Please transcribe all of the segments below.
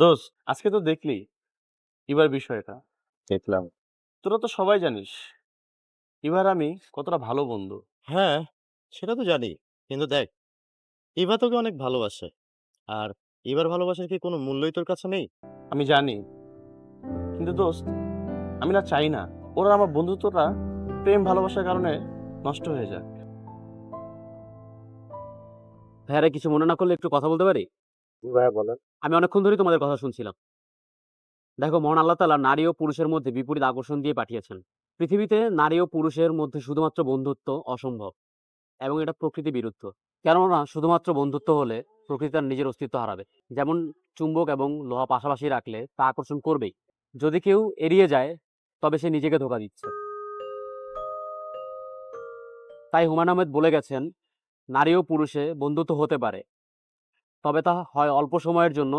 দোস্ত, আজকে তো দেখলি এবার বিষয়টা। দেখলাম। তোরা তো সবাই জানিস এবার আমি কতটা ভালো বন্ধু। হ্যাঁ, সেটা তো জানি। কিন্তু দেখ, ইভা তোকে অনেক ভালোবাসে। আর ইভার ভালোবাসার কি কোনো মূল্যই তোর কাছে নেই? আমি জানি, কিন্তু দোস্ত আমি না চাই না ওরা আমার বন্ধুত্বটা প্রেম ভালোবাসার কারণে নষ্ট হয়ে যায়। ভাইয়ারা কিছু মনে না করলে একটু কথা বলতে পারি? ভাইয়া বলেন। আমি অনেকক্ষণ ধরেই তোমাদের কথা শুনছিলাম। দেখো, মহান আল্লাহ তাআলা নারী ও পুরুষের মধ্যে বিপরীত আকর্ষণ দিয়ে পাঠিয়েছেন। পৃথিবীতে নারী ও পুরুষের মধ্যে শুধুমাত্র বন্ধুত্ব অসম্ভব এবং এটা প্রকৃতি বিরুদ্ধ। কেননা শুধুমাত্র বন্ধুত্ব হলে প্রকৃতি তার নিজের অস্তিত্ব হারাবে। যেমন চুম্বক এবং লোহা পাশাপাশি রাখলে তা আকর্ষণ করবেই। যদি কেউ এড়িয়ে যায় তবে সে নিজেকে ধোঁকা দিচ্ছে। তাই হুমায়ূন আহমেদ বলে গেছেন, নারী ও পুরুষে বন্ধুত্ব হতে পারে, তবে তা হয় অল্প সময়ের জন্য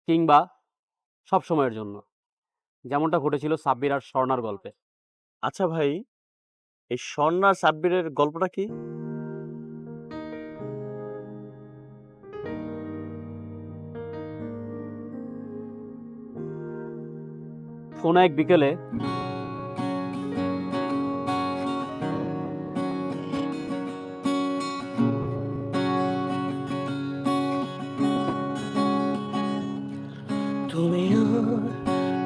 কিংবা সব সময়ের জন্য। যেমনটা ঘটেছিল সাব্বির আর স্বর্ণার গল্পে। আচ্ছা ভাই, এই স্বর্ণা সাব্বিরের গল্পটা কি? কোনো এক বিকেলে তুমি আর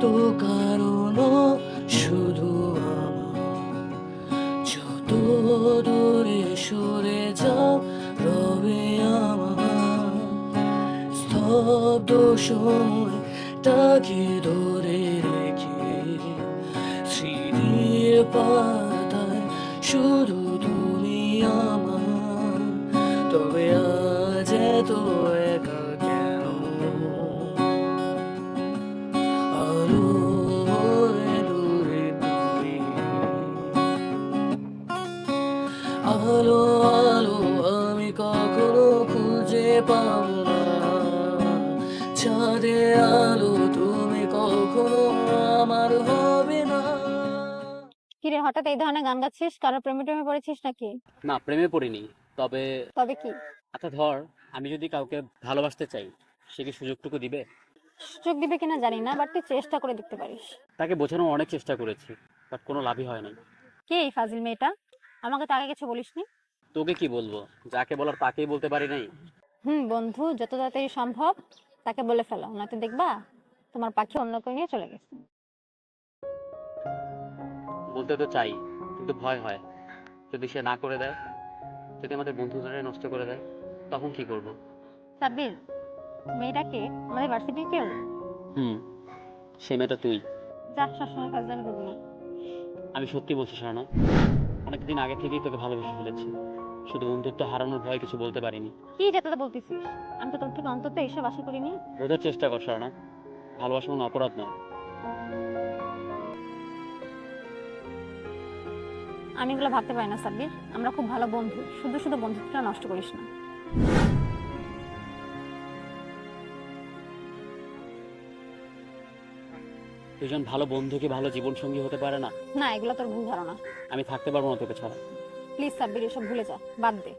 তো কারণ শুধু আমার, যত দূরে সরে যাও রবে আমার স্তব্ধ সময়টাকে ধরে রেখে স্মৃতির পাতায় শুধু তুমি আমার। তবে আজ এত একা কেন? আলো হয়ে দূরে তুমি, আলো আলো আমি কখনো খুঁজে পাবো না। চাঁদে আলো তুমি কখনো আমার হবে না। কিরে, হঠাৎ এই ধরনের গান গাচ্ছিস? কারো প্রেমে টেমে পড়েছিস নাকি? না, প্রেমে পড়িনি। তবে তবে কি? আচ্ছা ধর, আমি যদি কাউকে ভালোবাসতে চাই, সে কি সুযোগটুকু দিবে? সুযোগ দিবে কিনা জানি না, বাট তুই চেষ্টা করে দেখতে পারিস। তাকে বোঝানোর অনেক চেষ্টা করেছি, বাট কোনো লাভই হয় নাই। কে এই ফাজিল মেয়েটা? আমাকে তো আগে কিছু বলিসনি। তোকে কি বলবো? যাকে বলার তাকেই বলতে পারি নাই। বন্ধু, যত তাড়াতাড়ি সম্ভব তাকে বলে ফেলো, নয়তো দেখবা তোমার পাখি অন্য কেউ নিয়ে চলে গেছে। বলতে তো চাই, কিন্তু ভয় হয়। যদি সে না করে দেয়, যদি আমাদের বন্ধুত্বটাই নষ্ট করে দেয়, তখন কি করব? সাব্বির, মেয়েটাকে আমাদের ভার্সিটির কেউ? হুম, সে মেয়েটা তুই। যা, সবসময় ফাজলামি করবি না। আমি সত্যি বলছি শোনা, অনেকদিন আগে থেকেই তোকে ভালোবেসে ফেলেছি। শুধু বন্ধুত্ব হারানোর ভয় কিছু বলতে পারিনি। কি যেটা বলতেছিস? আমি তো তোর থেকে অন্তত এইসব আশা করিনি। বোঝার চেষ্টা কর শোনা, ভালোবাসা কোনো অপরাধ নয়। আমি এগুলো ভাবতে পারি না সাব্বির। আমরা খুব ভালো বন্ধু, শুধু শুধু বন্ধুত্বটা নষ্ট করিস না। দুজন ভালো বন্ধু কি ভালো জীবন সঙ্গী হতে পারে না? না, এগুলো তোর ভুল ধারণা। আমি থাকতে পারবো না তোকে ছাড়া। প্লিজ সাব্বির, এসব ভুলে যা, বাদ দে।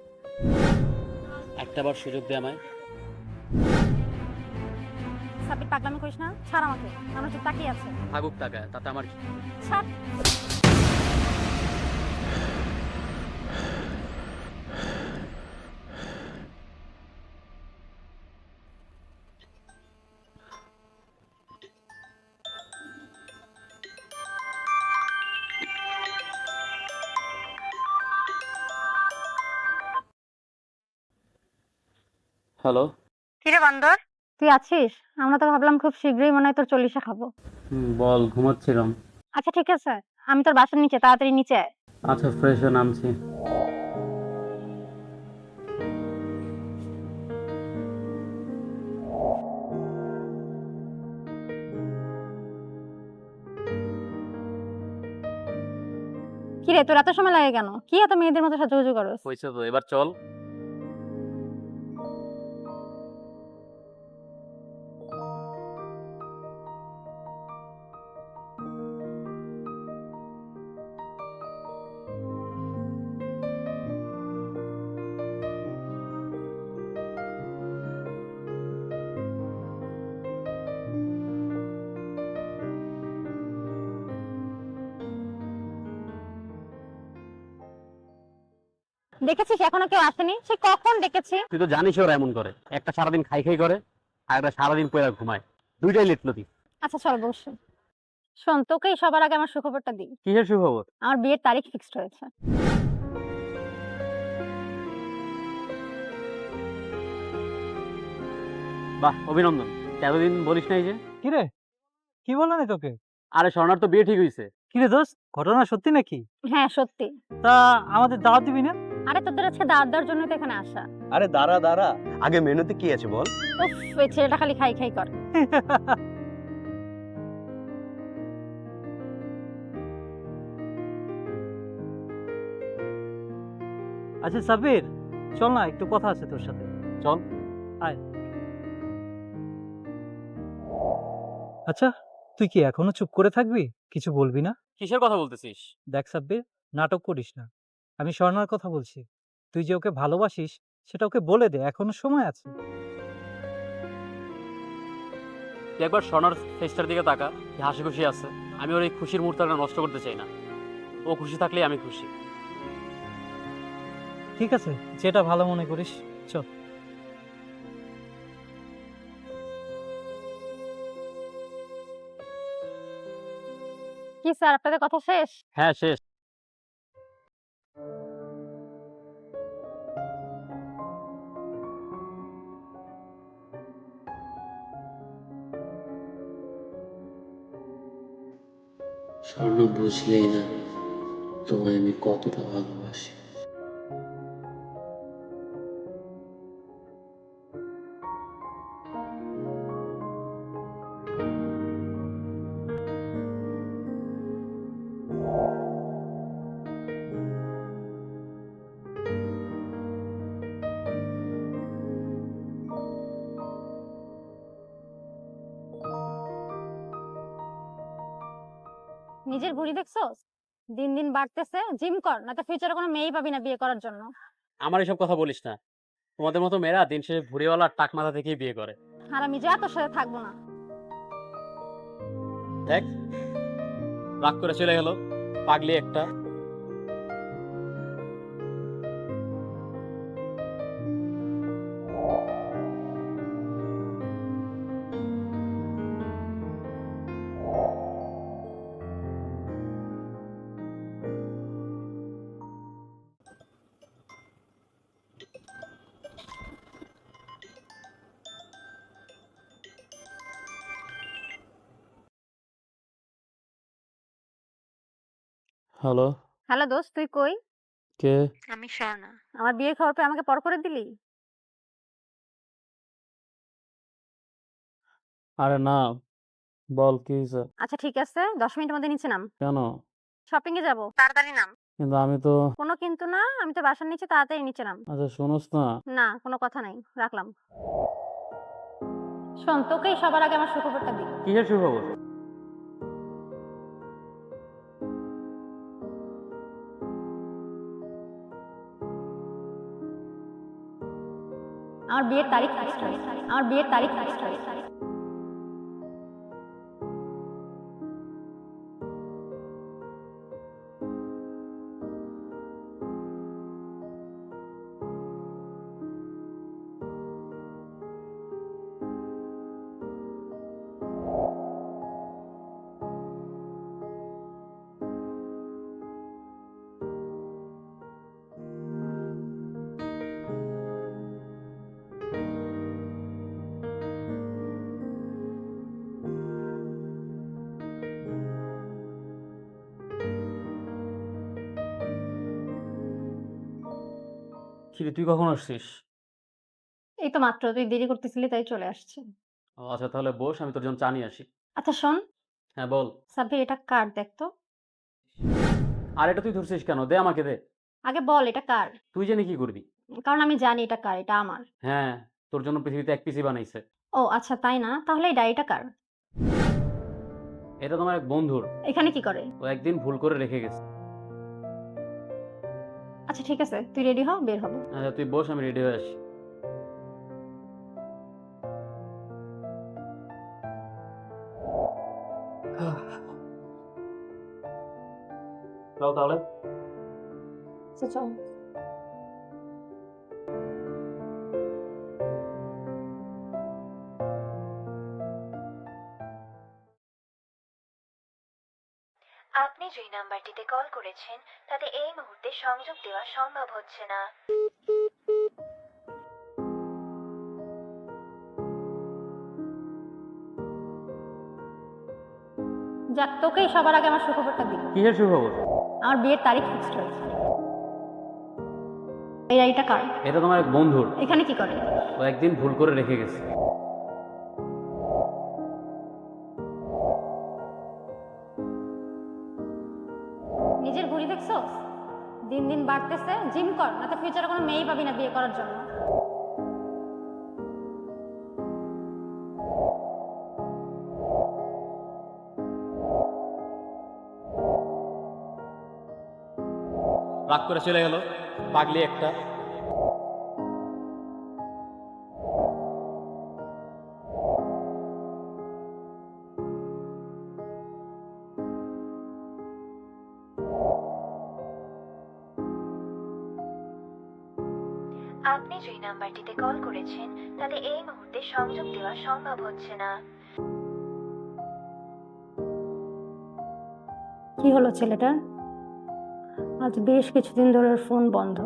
একটাবার সুযোগ দে আমায়। সাব্বির, পাগলামি করিস না, ছাড় আমাকে। আমরা চুপ তাকিয়ে আছে। থাকুক টাকা, তাতে আমার কি? ছাড়। হ্যালো। কিরে বান্দর, তুই আছিস? আমরা তো ভাবলাম খুব শীঘ্রই মনে হয় তোর 40-এ খাবো। বল, ঘুমাচ্ছিলাম। আচ্ছা ঠিক আছে, আমি তোর বাসার নিচে, তাড়াতাড়ি নিচে আয়। আচ্ছা, ফ্রেশ হয়ে নামছি। কিরে, তোর এত সময় লাগে কেন? কি এত মেয়েদের মতো সাজুগুজু করস? হয়েছে তো, এবার চল। দেখেছিস এখনো কেউ আসেনি, সে কখন ডেকেছি। তুই তো জানিস ওরা এমন করে, একটা সারাদিন খাই খাই করে আর একটা সারাদিন পয়লা ঘুমায়, দুইটাই লেটলতি। আচ্ছা চল বস। শোন, তোকেই সবার আগে আমার সুখবরটা দিই। কিসের সুখবর? আমার বিয়ের তারিখ ফিক্সড হয়েছে। বাহ, অভিনন্দন। এতদিন বলিস নাই যে? কিরে, কি বললো না তোকে? আরে স্বর্ণার তো বিয়ে ঠিক হয়েছে। কিরে দোস্ত, ঘটনা সত্যি নাকি? হ্যাঁ সত্যি। তা আমাদের দাওয়াত দিবি না? আরে তোদের আজকে দাওয়াত দেওয়ার জন্য তো এখানে আসা। আরে দাঁড়া দাঁড়া, আগে মেনুতে কি আছে বল। উফ, এই ছেলেটা খালি খাই খাই করে। আচ্ছা সাবির, চল না, একটু কথা আছে তোর সাথে। চল। আয়। আচ্ছা, তুই কি এখনো চুপ করে থাকবি? কিছু বলবি না? কিসের কথা বলতেছিস? দেখ সাব্বির, নাটক করিস না। আমি স্বর্ণার কথা বলছি। তুই যে ওকে ভালোবাসিস সেটা ওকে বলে দে, এখনো সময় আছে। তুই একবার স্বর্ণার ফেসটার দিকে তাকা, কি হাসি খুশি আছে। আমি ওর এই খুশির মুহূর্তটা নষ্ট করতে চাই না। ও খুশি থাকলেই আমি খুশি। ঠিক আছে, যেটা ভালো মনে করিস, চল। কি স্যার, আপনাদের কথা শেষ? হ্যাঁ শেষ। স্বর্ণ, বুঝলেই না তোমায় আমি কতটা ভালোবাসি। নিজের ঘুড়ি দেখছোস? দিন দিন বাড়তেছে। জিম কর, না তো ফিউচারে কোনো মেয়েই পাবি না বিয়ে করার জন্য। আমার এসব কথা বলিস না। তোমাদের মতো মেয়েরা দিন শেষে ভুড়িওয়ালা টাক মাথা থেকেই বিয়ে করে। আর আমি যা তোর সাথে থাকবো না। দেখ, রাগ করে চলে গেল পাগলি একটা। হ্যালো, হ্যালো দোস্ত, তুই কই? কে? আমি স্বর্ণা। আমার বিয়ের খবর পেয়ে আমাকে পর করে দিলি? আরে না, বল কি হয়েছে? আচ্ছা ঠিক আছে, 10 মিনিটের মধ্যে নিচে নাম। কেন? শপিং এ যাবো, তাড়াতাড়ি নাম। কিন্তু আমি তো। কোনো কিন্তু না, আমি তো বাসার নিচে, তাড়াতাড়ি নিচে নাম। আচ্ছা শোনোস না। না, কোনো কথা নাই, রাখলাম। শোন, তোকেই সবার আগে আমার সুখবরটা দিই। কিসের সুখবর? আমার বিয়ের তারিখ ফিক্সড হয়েছে। আমার বিয়ের তারিখ ফিক্সড হয়েছে। কিরে, তুই কখন আসছিস? এই তো মাত্র, তুই দেরি করতেছিলি তাই চলে আসছি। ও আচ্ছা, তাহলে বস, আমি তোর জন্য চা নিয়ে আসি। আচ্ছা শোন, হ্যাঁ বল। সাব্বির এটা কার দেখ তো। আর এটা তুই ধরছিস কেন? দে আমাকে দে। আগে বল এটা কার। তুই জেনে কি করবি? কারণ আমি জানি এটা কার, এটা আমার। হ্যাঁ, তোর জন্য পৃথিবীতে এক পিসি বানাইছে। ও আচ্ছা তাই না, তাহলে এই ডায়েরিটা কার? এটা তোমার এক বন্ধুর। এখানে কি করে? ও একদিন ভুল করে রেখে গেছে। আচ্ছা ঠিক আছে, তুই রেডি হ, বের হবো। আচ্ছা তুই বস, আমি রেডি হয়ে আসি। চল তাহলে। আচ্ছা চল। আপনি যেই নাম্বারটিতে কল করেছেন তাতে এই মুহূর্তে সংযোগ দেওয়া সম্ভব হচ্ছে না। যাক, তোকেই সবার আগে আমার সুখবরটা দিই। কিসের সুখবর? আমার বিয়ের তারিখ ফিক্সড হয়েছে। এই ডায়েরিটা কার? এটা তোমার এক বন্ধুর। এখানে কি করে? ও একদিন ভুল করে রেখে গেছে। নিজের ঘড়ি দেখছো? দিন দিন বাড়তেছে। জিম কর, না তো ফিউচারে কোনো মেয়েই পাবি না বিয়ে করার জন্য। রাগ করে চলে গেল, পাগলি একটা। আপনি যেই নাম্বারটিতে কল করেছেন তাতে এই মুহূর্তে সংযোগ দেওয়া সম্ভব হচ্ছে না। কি হলো ছেলেটার? আজ বেশ কিছুদিন ধরে ওর ফোন বন্ধ।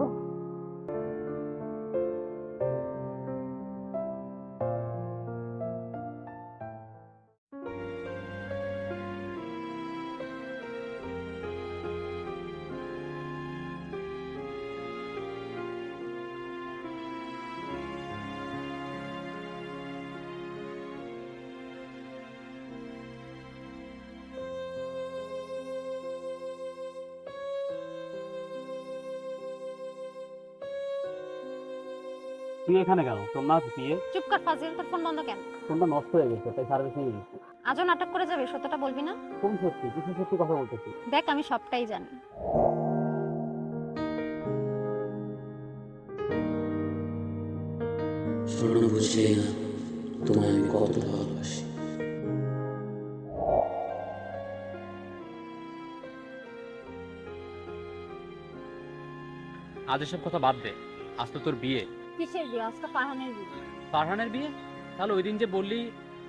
তুই এখানে কেন? তোর না বিয়ে? চুপ কর ফাজিল, তোর ফোন বন্ধ কেন? ফোনটা নষ্ট হয়ে গেছে, তাই সার্ভিস নিয়ে গেছি। আজও নাটক করে যাবে, সত্যটা বলবি না? কোন সত্যি? কিসের সত্যি কথা বলতেছি? দেখ, আমি সবটাই জানি। স্বর্ণ বুঝলে না তোমায় আমি কত ভালোবাসি। আজ এসব কথা বাদ দে, আজ তো তোর বিয়ে। কিসের বিয়ে? আজকে ফারহানের বিয়ে। ফারহানের বিয়ে? তাহলে ওই দিন যে বললি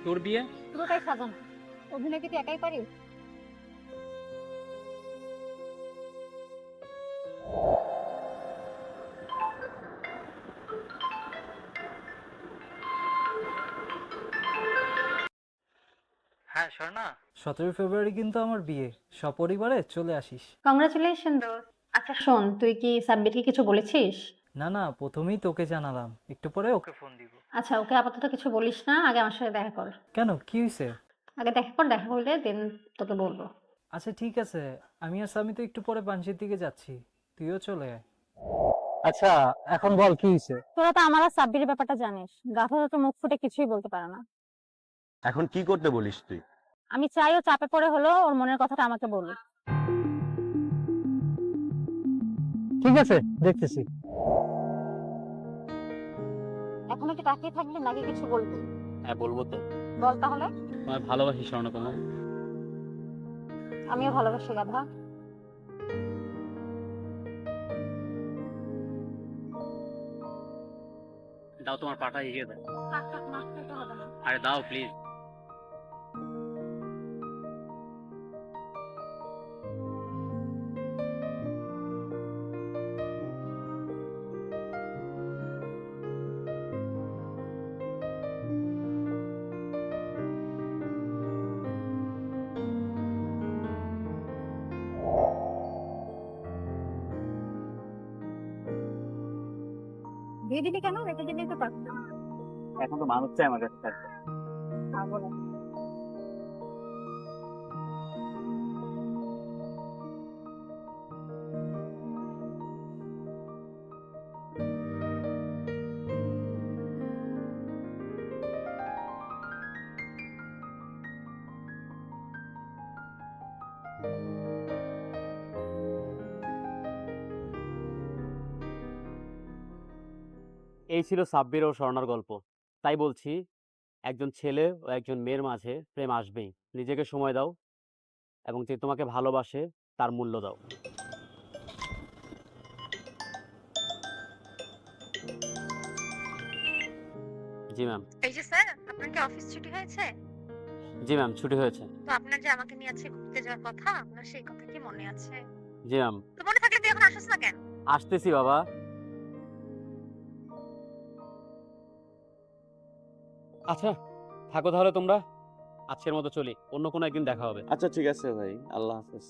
তোর বিয়ে? পুরোটাই সাজানো। অভিনয় কি তুই একাই পারিস? হ্যাঁ স্বর্ণা, 17 ফেব্রুয়ারি কিন্তু আমার বিয়ে। সপরিবারে চলে আসিস। কংগ্রাচুলেশন দোস্ত। আচ্ছা শোন, তুই কি সাব্বিরকে কিছু বলেছিস? না না, প্রথমেই তোকে জানালাম, একটু পরে ওকে ফোন দিব। আচ্ছা, ওকে আপাতত কিছু বলিস না, আগে আমার সাথে দেখা কর। কেন, কি হয়েছে? আগে দেখা কর, দেখা করলে দেন তোকে বলবো। আচ্ছা ঠিক আছে, আমি আর সামি তো একটু পরে বাঞ্চির দিকে যাচ্ছি, তুইও চলে আয়। আচ্ছা এখন বল কি হয়েছে? তোরা তো আমার আর সাব্বিরের ব্যাপারটা জানিস। গাধা তো মুখ ফুটে কিছুই বলতে পারে না। এখন কি করতে বলিস তুই? আমি চাই ও চাপে পড়ে হলো ওর মনের কথাটা আমাকে বলুক। ঠিক আছে, দেখতেছি। এখন কি তাকিয়ে থাকবি নাকি কিছু বলবি? হ্যাঁ বলবো তো। বল তাহলে। তোমায় ভালোবাসি স্বর্ণকমল। আমিও ভালোবাসি গাধা। দাও তোমার পাটা এগিয়ে দাও। থাক থাক, মাফ করতে হবে না। আরে দাও প্লিজ। দিয়ে দিবি কেন? রেখে দিবি তো পারবি। এখন তো মানুষ চাই আমার কাছে থাকতে। পারবো না। এই ছিল সাব্বির ও স্বর্ণার গল্প। তাই বলছি, একজন ছেলে ও একজন মেয়ের মাঝে প্রেম আসবেই। নিজেকে সময় দাও এবং যে তোমাকে ভালোবাসে তার মূল্য দাও। জি ম্যাম। এই যে স্যার, আপনার কি অফিস ছুটি হয়েছে? জি ম্যাম, ছুটি হয়েছে। তো আপনার যে আমাকে নিয়ে আজকে ঘুরতে যাওয়ার কথা, আপনার সেই কথা কি মনে আছে? জি ম্যাম। তো মনে থাকলে তুই এখন আসিস না কেন? আসতেছি বাবা। আচ্ছা, থাকো তাহলে তোমরা। আজকের মতো চলি, অন্য কোনো একদিন দেখা হবে। আচ্ছা ঠিক আছে ভাই, আল্লাহ হাফেজ।